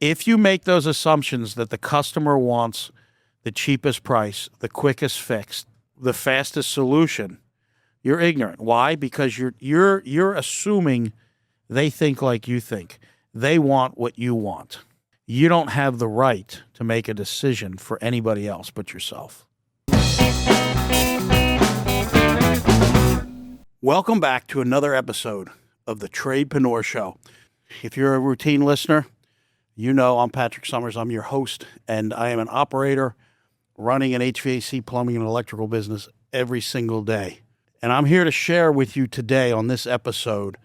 If you make those assumptions that the customer wants the cheapest price, the quickest fix, the fastest solution, you're ignorant. Why? Because you're assuming they think like you think. They want what you want. You don't have the right to make a decision for anybody else but yourself. Welcome back to another episode of the Tradepreneur Show. If you're a routine listener, you know I'm Patrick Summers. I'm your host, and I am an operator running an HVAC, plumbing, and electrical business every single day. And I'm here to share with you today on this episode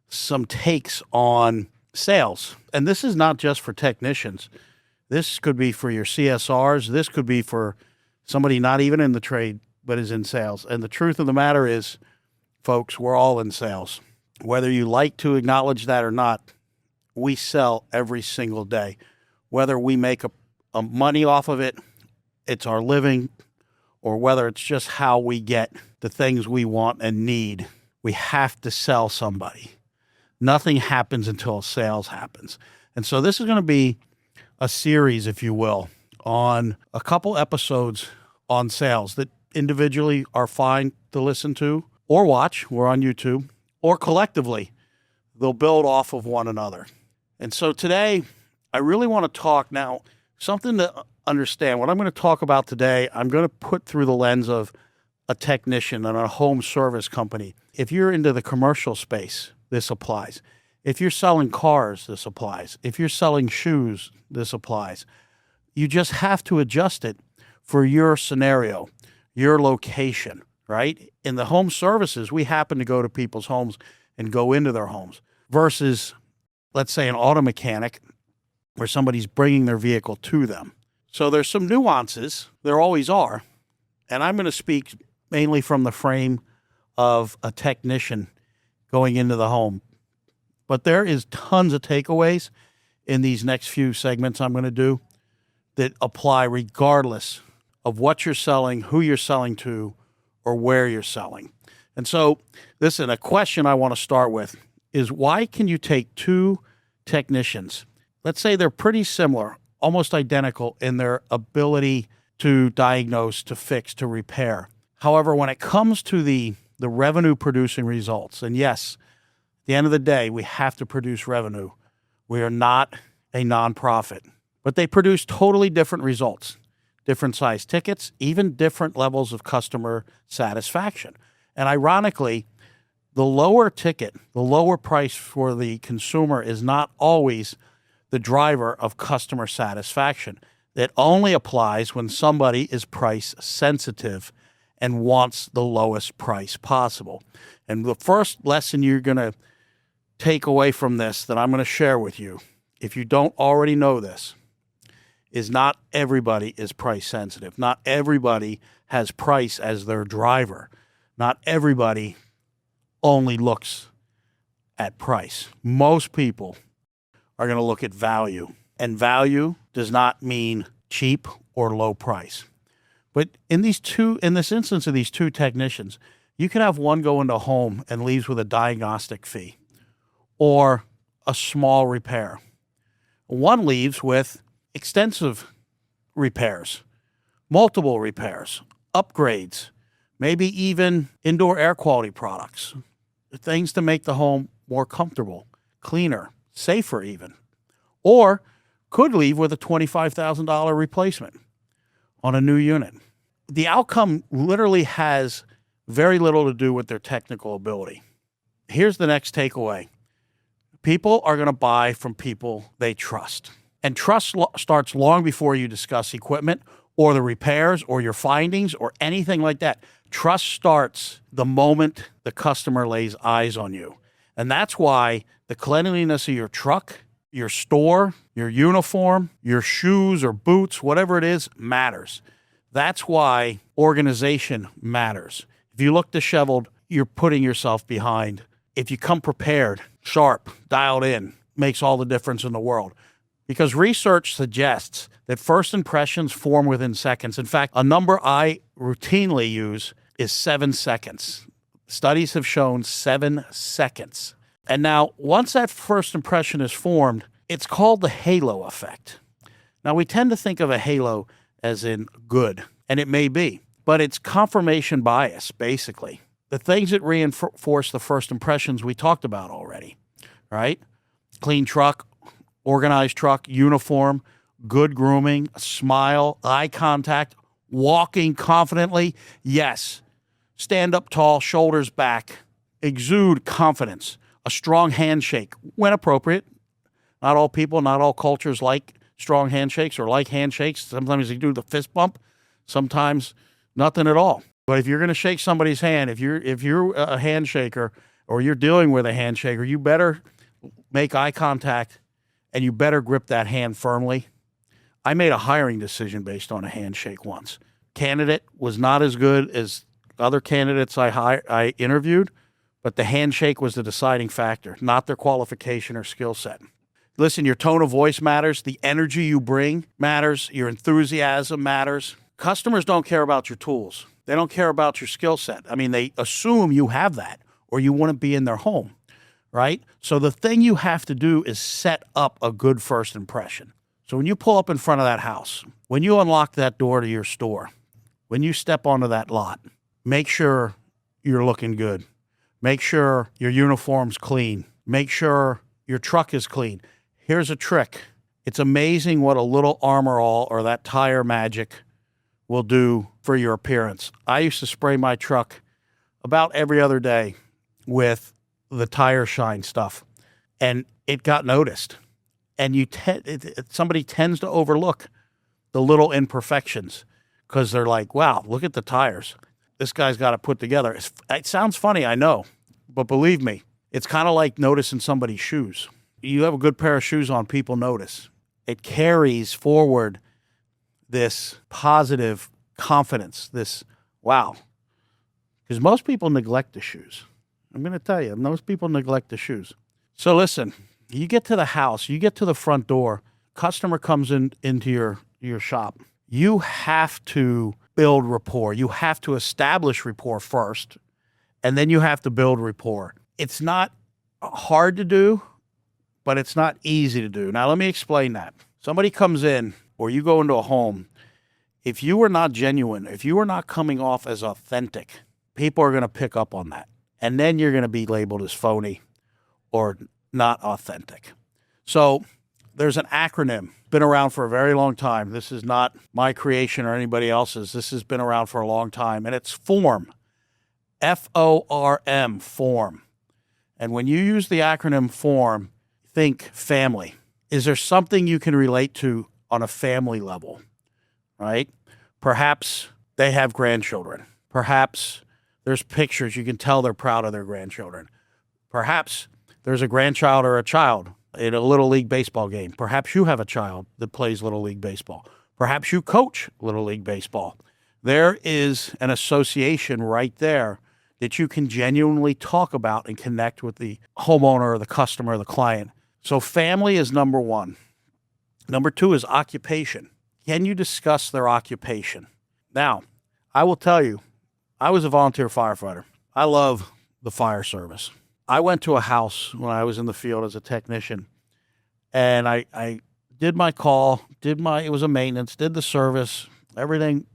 some takes on sales. And this is not just for technicians. This could be for your CSRs. This could be for somebody not even in the trade, but is in sales. And the truth of the matter is, folks, we're all in sales. Whether you like to acknowledge that or not, we sell every single day. Whether we make a money off of it, it's our living, or whether it's just how we get the things we want and need, we have to sell somebody. Nothing happens until sales happens. And so this is going to be a series, if you will, on a couple episodes on sales that individually are fine to listen to or watch. We're on YouTube. Or collectively, they'll build off of one another. And so today, I really want to talk now, something to understand. What I'm going to talk about today, I'm going to put through the lens of a technician and a home service company. If you're into the commercial space, this applies. If you're selling cars, this applies. If you're selling shoes, this applies. You just have to adjust it for your scenario, your location, right? In the home services, we happen to go to people's homes and go into their homes versus, let's say, an auto mechanic where somebody's bringing their vehicle to them. So there's some nuances. There always are. And I'm going to speak mainly from the frame of a technician going into the home. But there is tons of takeaways in these next few segments I'm going to do that apply regardless of what you're selling, who you're selling to, or where you're selling. And so, listen, a question I want to start with is, why can you take two technicians, let's say they're pretty similar, almost identical in their ability to diagnose, to fix, to repair. However, when it comes to the revenue-producing results, and yes, at the end of the day, we have to produce revenue. We are not a nonprofit, but they produce totally different results. Different size tickets, even different levels of customer satisfaction. And ironically, the lower ticket, the lower price for the consumer is not always the driver of customer satisfaction. It only applies when somebody is price sensitive and wants the lowest price possible. And the first lesson you're going to take away from this that I'm going to share with you, if you don't already know this, is not everybody is price sensitive. Not everybody has price as their driver. Not everybody only looks at price. Most people are going to look at value. And value does not mean cheap or low price. But in this instance of these two technicians, you can have one go into a home and leaves with a diagnostic fee or a small repair. One leaves with extensive repairs, multiple repairs, upgrades, maybe even indoor air quality products, things to make the home more comfortable, cleaner, safer even, or could leave with a $25,000 replacement on a new unit. The outcome literally has very little to do with their technical ability. Here's the next takeaway. People are going to buy from people they trust. And trust starts long before you discuss equipment or the repairs or your findings or anything like that. Trust starts the moment the customer lays eyes on you. And that's why the cleanliness of your truck, your store, your uniform, your shoes or boots, whatever it is, matters. That's why organization matters. If you look disheveled, you're putting yourself behind. If you come prepared, sharp, dialed in, makes all the difference in the world. Because research suggests that first impressions form within seconds. In fact, a number I routinely use is 7 seconds. Studies have shown 7 seconds. And now, once that first impression is formed, It's called the halo effect. Now, we tend to think of a halo as in good, and it may be, but it's confirmation bias, basically. The things that reinforce the first impressions we talked about already, right? Clean truck, organized truck, uniform, good grooming, a smile, eye contact, walking confidently. Yes. Stand up tall, shoulders back, exude confidence, a strong handshake when appropriate. Not all people, not all cultures like strong handshakes or like handshakes. Sometimes they do the fist bump, sometimes nothing at all. But if you're going to shake somebody's hand, if you're a handshaker or you're dealing with a handshaker, you better make eye contact and you better grip that hand firmly. I made a hiring decision based on a handshake once. Candidate was not as good as other candidates I interviewed, but the handshake was the deciding factor, not their qualification or skill set. Listen, your tone of voice matters. The energy you bring matters. Your enthusiasm matters. Customers don't care about your tools. They don't care about your skill set. I mean, they assume you have that or you wouldn't be in their home, right? So the thing you have to do is set up a good first impression. So when you pull up in front of that house, when you unlock that door to your store, when you step onto that lot, make sure you're looking good. Make sure your uniform's clean. Make sure your truck is clean. Here's a trick. It's amazing what a little Armor All or that tire magic will do for your appearance. I used to spray my truck about every other day with the tire shine stuff, and it got noticed. And somebody tends to overlook the little imperfections because they're like, wow, look at the tires. This guy's got it put together. It sounds funny, I know, but believe me, it's kind of like noticing somebody's shoes. You have a good pair of shoes on, people notice. It carries forward this positive confidence, this wow. Because most people neglect the shoes. I'm going to tell you, most people neglect the shoes. So listen, you get to the house, you get to the front door, customer comes into your shop. You have to build rapport. You have to establish rapport first, and then you have to build rapport. It's not hard to do, but it's not easy to do. Now, let me explain that. Somebody comes in or you go into a home, if you are not genuine, if you are not coming off as authentic, people are going to pick up on that. And then you're going to be labeled as phony or not authentic. So there's an acronym, been around for a very long time. This is not my creation or anybody else's. This has been around for a long time, and it's FORM, F-O-R-M, FORM. And when you use the acronym FORM, think family. Is there something you can relate to on a family level, right? Perhaps they have grandchildren. Perhaps there's pictures. You can tell they're proud of their grandchildren. Perhaps there's a grandchild or a child in a Little League baseball game. Perhaps you have a child that plays Little League baseball. Perhaps you coach Little League baseball. There is an association right there that you can genuinely talk about and connect with the homeowner or the customer or the client. So family is number one. Number two is occupation. Can you discuss their occupation? Now, I will tell you, I was a volunteer firefighter. I love the fire service. I went to a house when I was in the field as a technician, and I did my call, it was a maintenance, did the service, everything,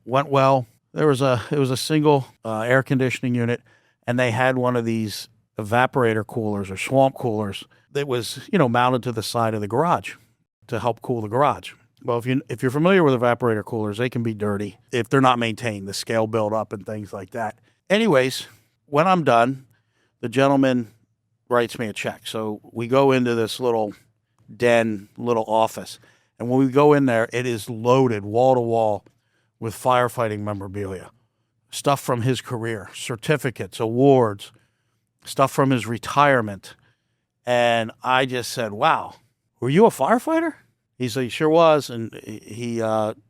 went well. It was a single air conditioning unit, and they had one of these evaporator coolers or swamp coolers that was, mounted to the side of the garage to help cool the garage. Well, if you're familiar with evaporator coolers, they can be dirty if they're not maintained, the scale build up and things like that. Anyways, when I'm done, the gentleman writes me a check. So we go into this little den, little office. And when we go in there, it is loaded wall to wall with firefighting memorabilia, stuff from his career, certificates, awards, stuff from his retirement. And I just said, wow, were you a firefighter? He said, he sure was. And he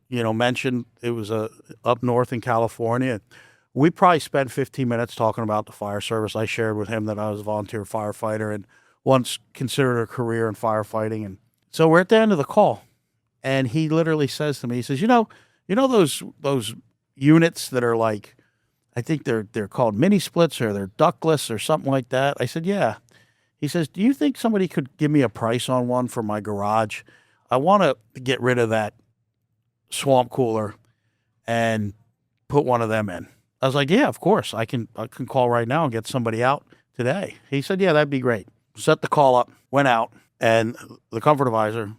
mentioned it was up north in California. We probably spent 15 minutes talking about the fire service. I shared with him that I was a volunteer firefighter and once considered a career in firefighting. And so we're at the end of the call, and he literally says to me, he says, you know those units that are like, I think they're called mini splits or they're ductless or something like that. I said, yeah. He says, do you think somebody could give me a price on one for my garage? I want to get rid of that swamp cooler and put one of them in. I was like, yeah, of course. I can call right now and get somebody out today. He said, yeah, that'd be great. Set the call up, went out, and the comfort advisor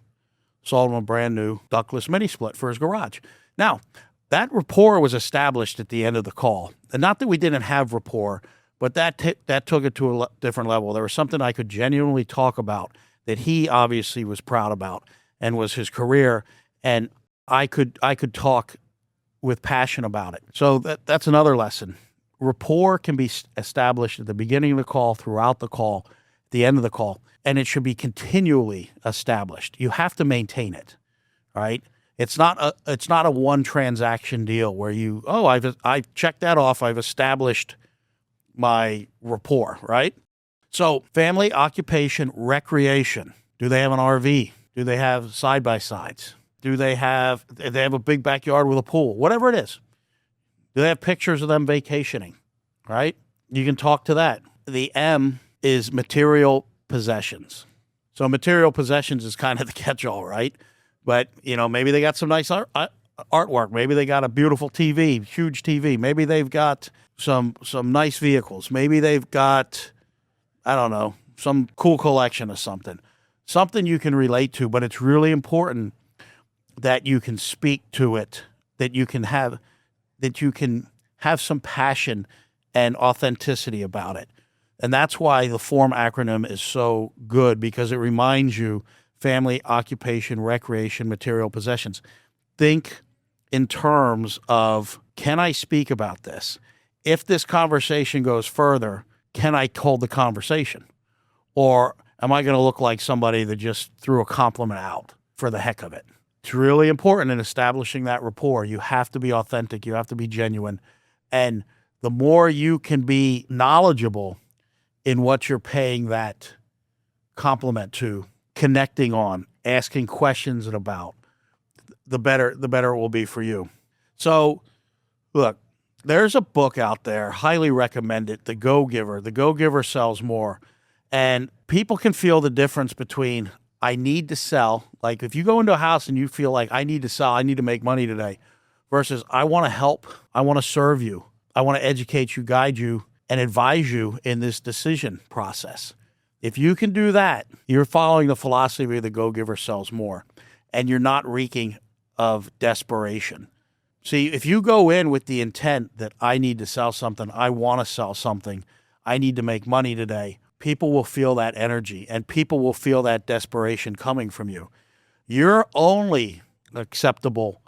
sold him a brand new ductless mini split for his garage. Now, that rapport was established at the end of the call. And not that we didn't have rapport, but that took it to a different level. There was something I could genuinely talk about that he obviously was proud about and was his career. And I could talk with passion about it. So that's another lesson. Rapport can be established at the beginning of the call, throughout the call, at the end of the call, and it should be continually established. You have to maintain it, right? It's not a one transaction deal where I've checked that off. I've established my rapport, right? So family, occupation, recreation. Do they have an RV? Do they have side-by-sides? Do they have a big backyard with a pool? Whatever it is. Do they have pictures of them vacationing, right? You can talk to that. The M is material possessions. So material possessions is kind of the catch-all, right? But, maybe they got some nice artwork. Maybe they got a beautiful TV, huge TV. Maybe they've got some nice vehicles. Maybe they've got, I don't know, some cool collection of something. Something you can relate to, but it's really important that you can speak to it, that you can have some passion and authenticity about it. And that's why the FORM acronym is so good, because it reminds you family, occupation, recreation, material possessions. Think in terms of, can I speak about this? If this conversation goes further, can I hold the conversation? Or am I going to look like somebody that just threw a compliment out for the heck of it? It's really important in establishing that rapport. You have to be authentic. You have to be genuine. And the more you can be knowledgeable in what you're paying that compliment to, connecting on, asking questions about, the better it will be for you. So, look, there's a book out there, highly recommend it, The Go-Giver. The Go-Giver sells more. And people can feel the difference between, I need to sell. Like if you go into a house and you feel like, I need to sell, I need to make money today, versus I want to help, I want to serve you, I want to educate you, guide you, and advise you in this decision process. If you can do that, you're following the philosophy of The Go-Giver sells more, and you're not reeking of desperation. See, if you go in with the intent that I need to sell something, I want to sell something, I need to make money today, people will feel that energy, and people will feel that desperation coming from you. Your only acceptable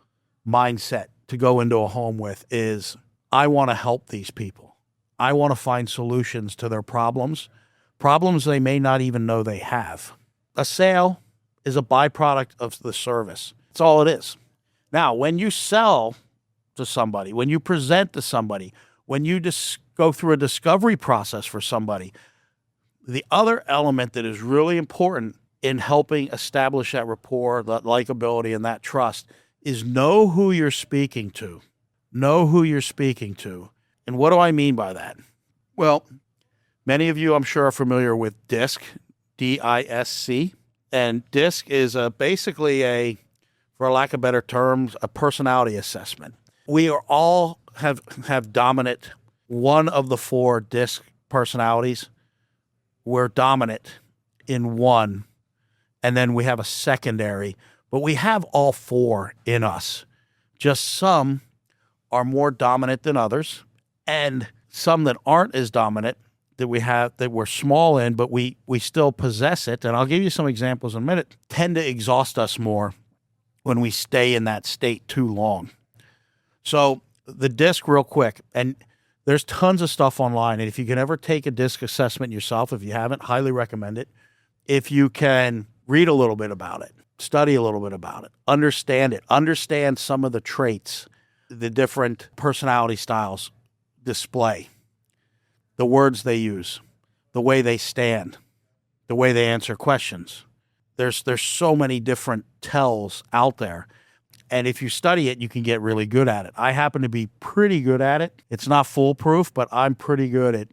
mindset to go into a home with is, I want to help these people. I want to find solutions to their problems they may not even know they have. A sale is a byproduct of the service. That's all it is. Now, when you sell to somebody, when you present to somebody, when you go through a discovery process for somebody, the other element that is really important in helping establish that rapport, that likability, and that trust is know who you're speaking to. Know who you're speaking to. And what do I mean by that? Well, many of you, I'm sure, are familiar with DISC, D-I-S-C. And DISC is basically for lack of better terms, a personality assessment. We are all have dominant, one of the four DISC personalities. We're dominant in one, and then we have a secondary, but we have all four in us. Just some are more dominant than others, and some that aren't as dominant that we have, that we're small in, but we still possess it. And I'll give you some examples in a minute, tend to exhaust us more when we stay in that state too long. So the DISC real quick, and there's tons of stuff online. And if you can ever take a DISC assessment yourself, if you haven't, highly recommend it. If you can read a little bit about it, study a little bit about it, understand some of the traits, the different personality styles display, the words they use, the way they stand, the way they answer questions. There's so many different tells out there. And if you study it, you can get really good at it. I happen to be pretty good at it. It's not foolproof, but I'm pretty good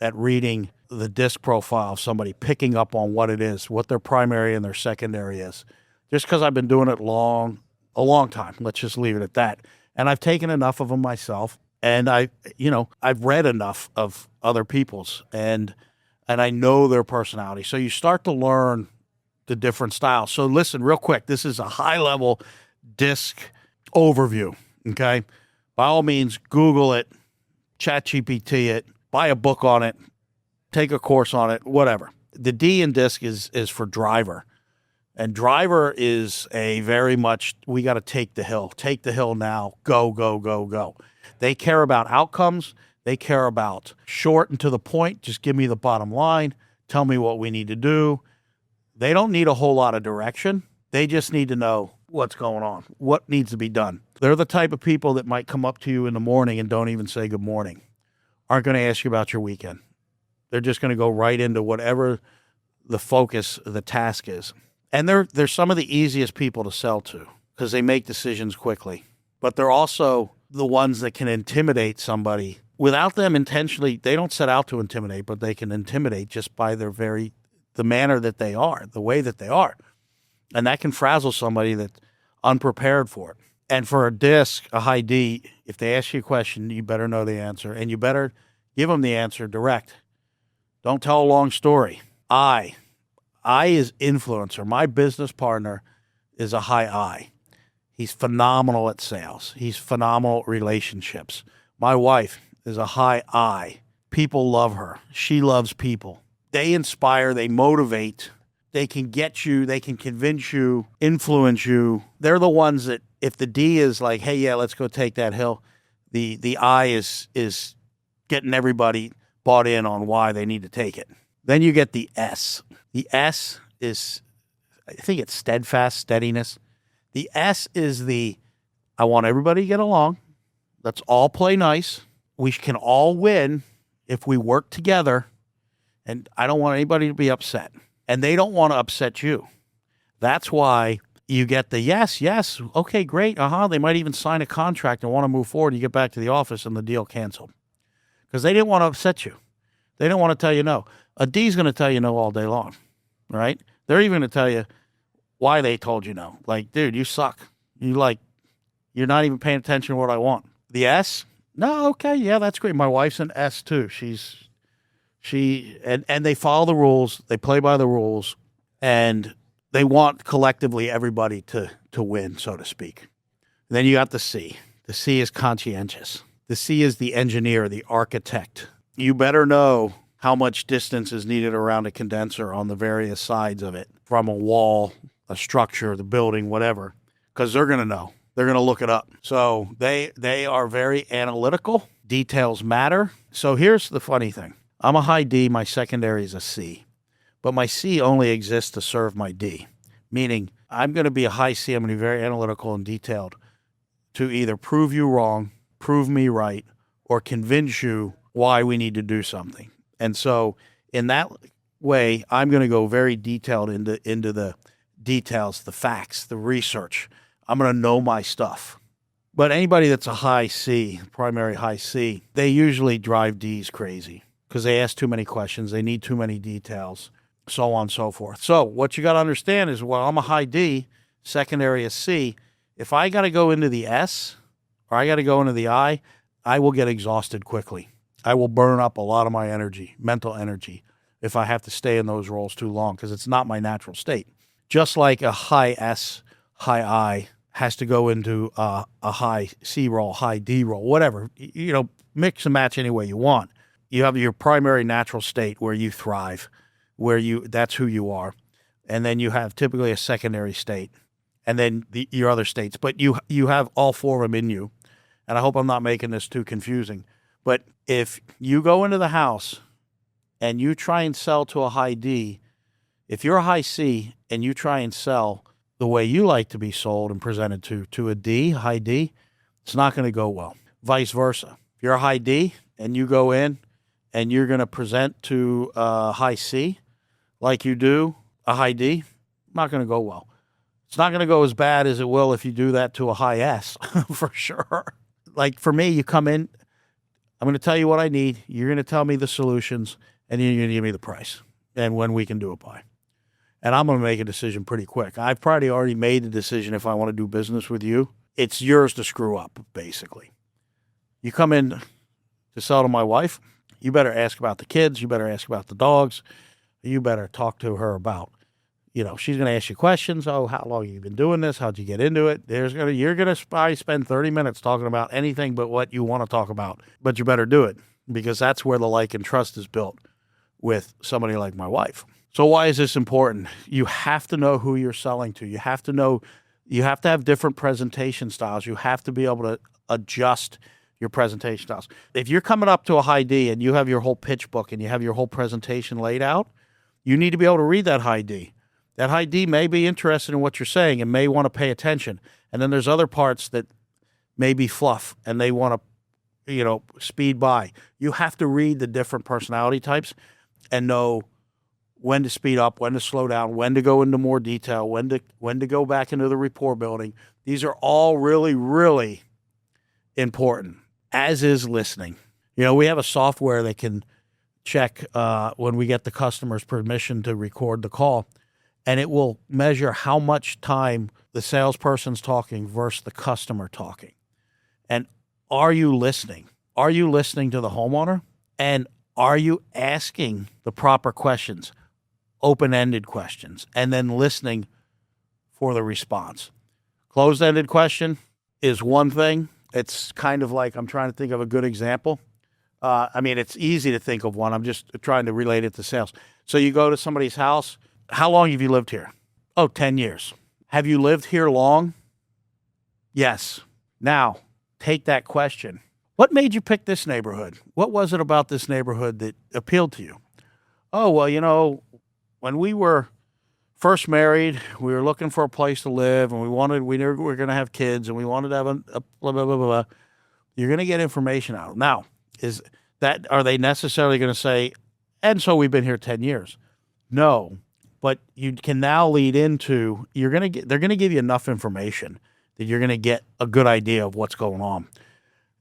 at reading the disc profile of somebody, picking up on what it is, what their primary and their secondary is. Just because I've been doing it a long time. Let's just leave it at that. And I've taken enough of them myself, and I've read enough of other people's, and I know their personality. So you start to learn the different styles. So listen, real quick, this is a high-level disc overview, okay? By all means, Google it, ChatGPT it, buy a book on it, take a course on it, whatever. The D in disc is for driver. And driver is a very much, we got to take the hill now, go, go, go, go. They care about outcomes. They care about short and to the point. Just give me the bottom line. Tell me what we need to do. They don't need a whole lot of direction. They just need to know what's going on, what needs to be done. They're the type of people that might come up to you in the morning and don't even say good morning, aren't going to ask you about your weekend. They're just going to go right into whatever the focus, the task is. And they're some of the easiest people to sell to because they make decisions quickly. But they're also the ones that can intimidate somebody without them intentionally. They don't set out to intimidate, but they can intimidate just by the manner that they are, the way that they are. And that can frazzle somebody that's unprepared for it. And for a disc, a high D, if they ask you a question, you better know the answer. And you better give them the answer direct. Don't tell a long story. I is influencer. My business partner is a high I. He's phenomenal at sales. He's phenomenal at relationships. My wife is a high I. People love her. She loves people. They inspire, they motivate, they can get you, they can convince you, influence you. They're the ones that if the D is like, hey, yeah, let's go take that hill, the I is getting everybody bought in on why they need to take it. Then you get the S. The S is, I think it's steadfast, steadiness. The S is I want everybody to get along. Let's all play nice. We can all win if we work together. And I don't want anybody to be upset. And they don't want to upset you. That's why you get the yes, okay, great, They might even sign a contract and want to move forward. You get back to the office and the deal canceled. Because they didn't want to upset you. They don't want to tell you no. A D's going to tell you no all day long, right? They're even going to tell you why they told you no. Like, dude, you suck. You're not even paying attention to what I want. The S, no, okay, yeah, that's great. My wife's an S too. And they follow the rules. They play by the rules, and they want collectively everybody to win, so to speak. And then you got the C. The C is conscientious. The C is the engineer, the architect. You better know how much distance is needed around a condenser on the various sides of it, from a wall, a structure, the building, whatever, because they're going to know. They're going to look it up. So they are very analytical. Details matter. So here's the funny thing. I'm a high D. My secondary is a C. But my C only exists to serve my D, meaning I'm going to be a high C. I'm going to be very analytical and detailed to either prove you wrong, prove me right, or convince you why we need to do something. And so in that way, I'm going to go very detailed into the details, the facts, the research. I'm going to know my stuff. But anybody that's a high C, primary high C, they usually drive Ds crazy because they ask too many questions. They need too many details, so on and so forth. So what you got to understand is, well, I'm a high D, secondary is C. If I got to go into the S or I got to go into the I will get exhausted quickly. I will burn up a lot of my energy, mental energy, if I have to stay in those roles too long because it's not my natural state. Just like a high S, high I has to go into a high C role, high D role, whatever. Mix and match any way you want. You have your primary natural state where you thrive, that's who you are. And then you have typically a secondary state and then your other states. But you have all four of them in you. And I hope I'm not making this too confusing. But if you go into the house and you try and sell to a high D, if you're a high C and you try and sell the way you like to be sold and presented to a D, high D, it's not going to go well. Vice versa. If you're a high D and you go in and you're going to present to a high C like you do a high D, not going to go well. It's not going to go as bad as it will if you do that to a high S, for sure. Like for me, you come in, I'm going to tell you what I need. You're going to tell me the solutions, and you're going to give me the price and when we can do it by. And I'm going to make a decision pretty quick. I've probably already made the decision if I want to do business with you. It's yours to screw up, basically. You come in to sell to my wife, you better ask about the kids, you better ask about the dogs, you better talk to her about, she's going to ask you questions. Oh, how long have you been doing this? How'd you get into it? You're going to probably spend 30 minutes talking about anything but what you want to talk about, but you better do it because that's where the like and trust is built with somebody like my wife. So why is this important? You have to know who you're selling to. You have to have different presentation styles. You have to be able to adjust your presentation styles. If you're coming up to a high D and you have your whole pitch book and you have your whole presentation laid out, you need to be able to read that high D. That high D may be interested in what you're saying and may want to pay attention. And then there's other parts that may be fluff and they want to, speed by. You have to read the different personality types and know when to speed up, when to slow down, when to go into more detail, when to go back into the rapport building. These are all really, really important, as is listening. We have a software that can check when we get the customer's permission to record the call, and it will measure how much time the salesperson's talking versus the customer talking. And are you listening? Are you listening to the homeowner? And are you asking the proper questions, open-ended questions, and then listening for the response? Closed-ended question is one thing. It's kind of like, I'm trying to think of a good example. It's easy to think of one. I'm just trying to relate it to sales. So you go to somebody's house. How long have you lived here? Oh, 10 years. Have you lived here long? Yes. Now, take that question. What made you pick this neighborhood? What was it about this neighborhood that appealed to you? Oh, well, when we were first married, we were looking for a place to live, and we knew we were going to have kids, and we wanted to have a blah, blah, blah, blah. You're going to get information out of them. Now, are they necessarily going to say, and so we've been here 10 years? No, but you can now lead into, they're going to give you enough information that you're going to get a good idea of what's going on.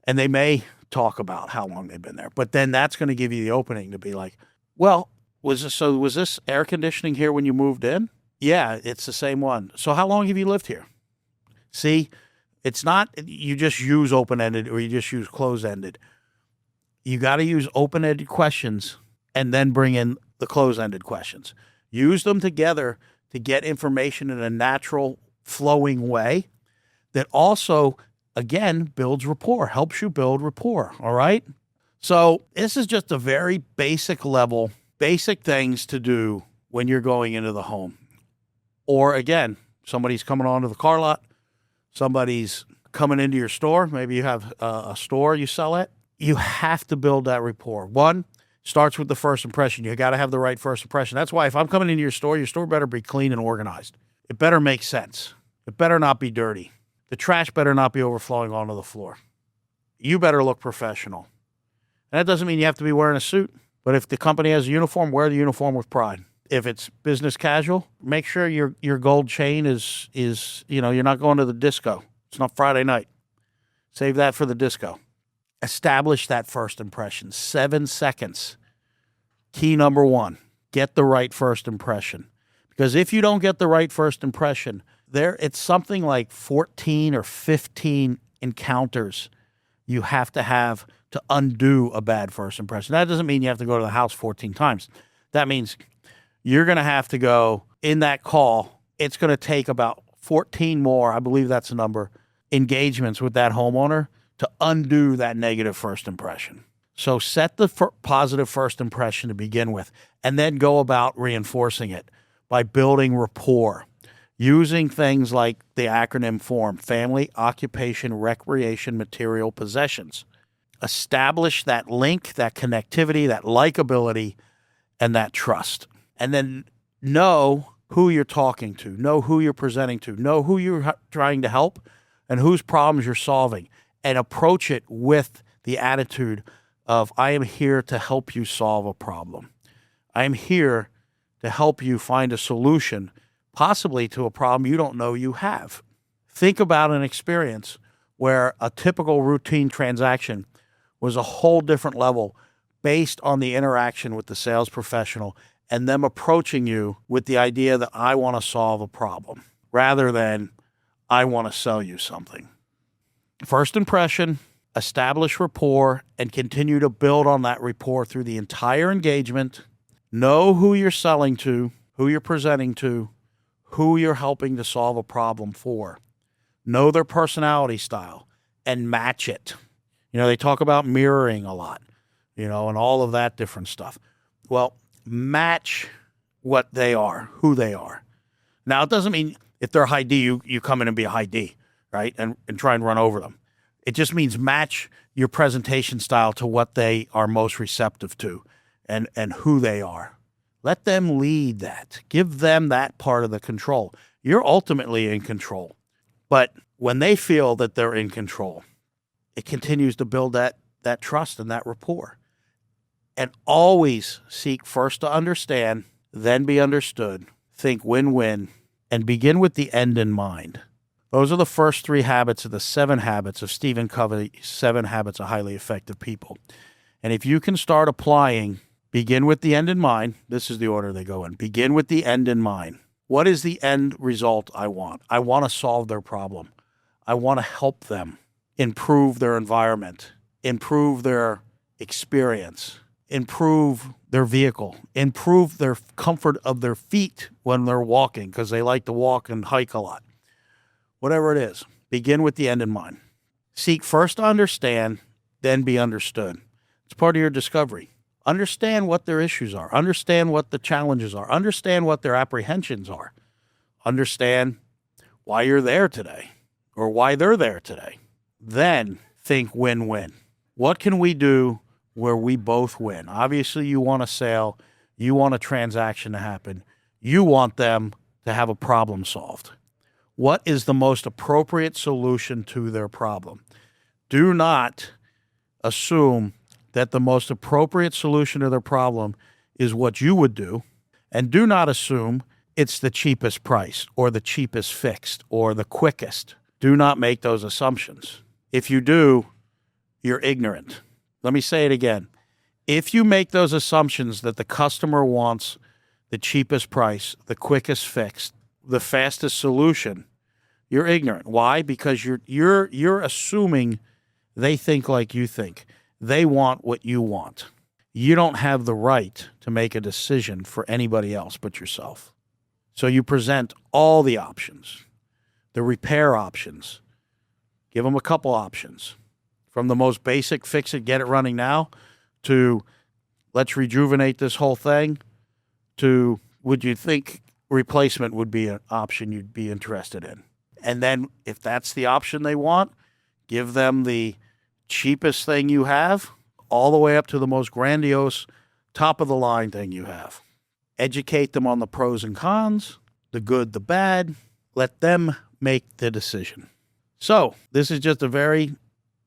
And they may talk about how long they've been there, but then that's going to give you the opening to be like, well, was this air conditioning here when you moved in? Yeah, it's the same one. So how long have you lived here? See, it's not you just use open-ended or you just use closed-ended. You got to use open-ended questions and then bring in the closed-ended questions. Use them together to get information in a natural, flowing way that also, again, builds rapport, helps you build rapport, all right? So this is just a very basic level, basic things to do when you're going into the home. Or again, somebody's coming onto the car lot, somebody's coming into your store, maybe you have a store you sell at. You have to build that rapport. One, starts with the first impression. You got to have the right first impression. That's why if I'm coming into your store better be clean and organized. It better make sense. It better not be dirty. The trash better not be overflowing onto the floor. You better look professional. And that doesn't mean you have to be wearing a suit, but if the company has a uniform, wear the uniform with pride. If it's business casual, make sure your gold chain is you're not going to the disco. It's not Friday night. Save that for the disco. Establish that first impression. 7 seconds. Key number 1, get the right first impression. Because if you don't get the right first impression, it's something like 14 or 15 encounters you have to undo a bad first impression. That doesn't mean you have to go to the house 14 times. That means you're going to have to go in that call. It's going to take about 14 more, I believe that's the number, engagements with that homeowner to undo that negative first impression. So set the positive first impression to begin with, and then go about reinforcing it by building rapport, using things like the acronym FORM, family, occupation, recreation, material, possessions. Establish that link, that connectivity, that likability, and that trust. And then know who you're talking to, know who you're presenting to, know who you're trying to help, and whose problems you're solving. And approach it with the attitude of, I am here to help you solve a problem. I am here to help you find a solution, possibly to a problem you don't know you have. Think about an experience where a typical routine transaction was a whole different level based on the interaction with the sales professional and them approaching you with the idea that I want to solve a problem rather than I want to sell you something. First impression, establish rapport, and continue to build on that rapport through the entire engagement. Know who you're selling to, who you're presenting to, who you're helping to solve a problem for. Know their personality style and match it. They talk about mirroring a lot, and all of that different stuff. Well, match what they are, who they are. Now, it doesn't mean if they're high D, you come in and be a high D, right? And try and run over them. It just means match your presentation style to what they are most receptive to and who they are. Let them lead that. Give them that part of the control. You're ultimately in control. But when they feel that they're in control, it continues to build that trust and that rapport. And always seek first to understand, then be understood. Think win-win, and begin with the end in mind. Those are the first 3 habits of the 7 habits of Stephen Covey, 7 habits of highly effective people. And if you can start applying, begin with the end in mind. This is the order they go in. Begin with the end in mind. What is the end result I want? I want to solve their problem. I want to help them improve their environment, improve their experience, improve their vehicle, improve their comfort of their feet when they're walking because they like to walk and hike a lot. Whatever it is, begin with the end in mind. Seek first to understand, then be understood. It's part of your discovery. Understand what their issues are. Understand what the challenges are. Understand what their apprehensions are. Understand why you're there today or why they're there today. Then think win-win. What can we do where we both win? Obviously, you want a sale. You want a transaction to happen. You want them to have a problem solved. What is the most appropriate solution to their problem? Do not assume that the most appropriate solution to their problem is what you would do, and do not assume it's the cheapest price or the cheapest fixed or the quickest. Do not make those assumptions. If you do, you're ignorant. Let me say it again. If you make those assumptions that the customer wants the cheapest price, the quickest fix, the fastest solution, you're ignorant. Why? Because you're assuming they think like you think. They want what you want. You don't have the right to make a decision for anybody else but yourself. So you present all the options, the repair options. Give them a couple options. From the most basic, fix it, get it running now, to let's rejuvenate this whole thing, to would you think replacement would be an option you'd be interested in? And then if that's the option they want, give them the cheapest thing you have all the way up to the most grandiose, top-of-the-line thing you have. Educate them on the pros and cons, the good, the bad. Let them make the decision. So this is just a very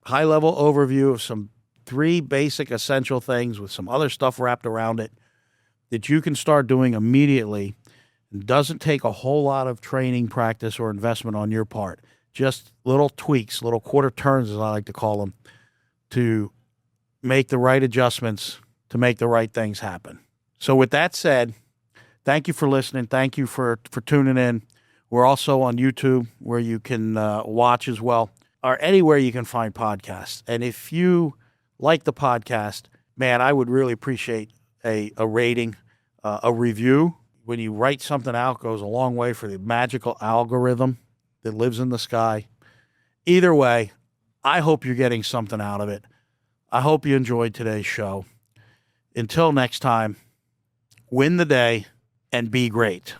high-level overview of some 3 basic essential things with some other stuff wrapped around it that you can start doing immediately. It doesn't take a whole lot of training, practice, or investment on your part. Just little tweaks, little quarter turns, as I like to call them, to make the right adjustments, to make the right things happen. So with that said, thank you for listening. Thank you for tuning in. We're also on YouTube where you can watch as well, or anywhere you can find podcasts. And if you like the podcast, man, I would really appreciate a rating, a review. When you write something out, goes a long way for the magical algorithm that lives in the sky. Either way, I hope you're getting something out of it. I hope you enjoyed today's show. Until next time, win the day and be great.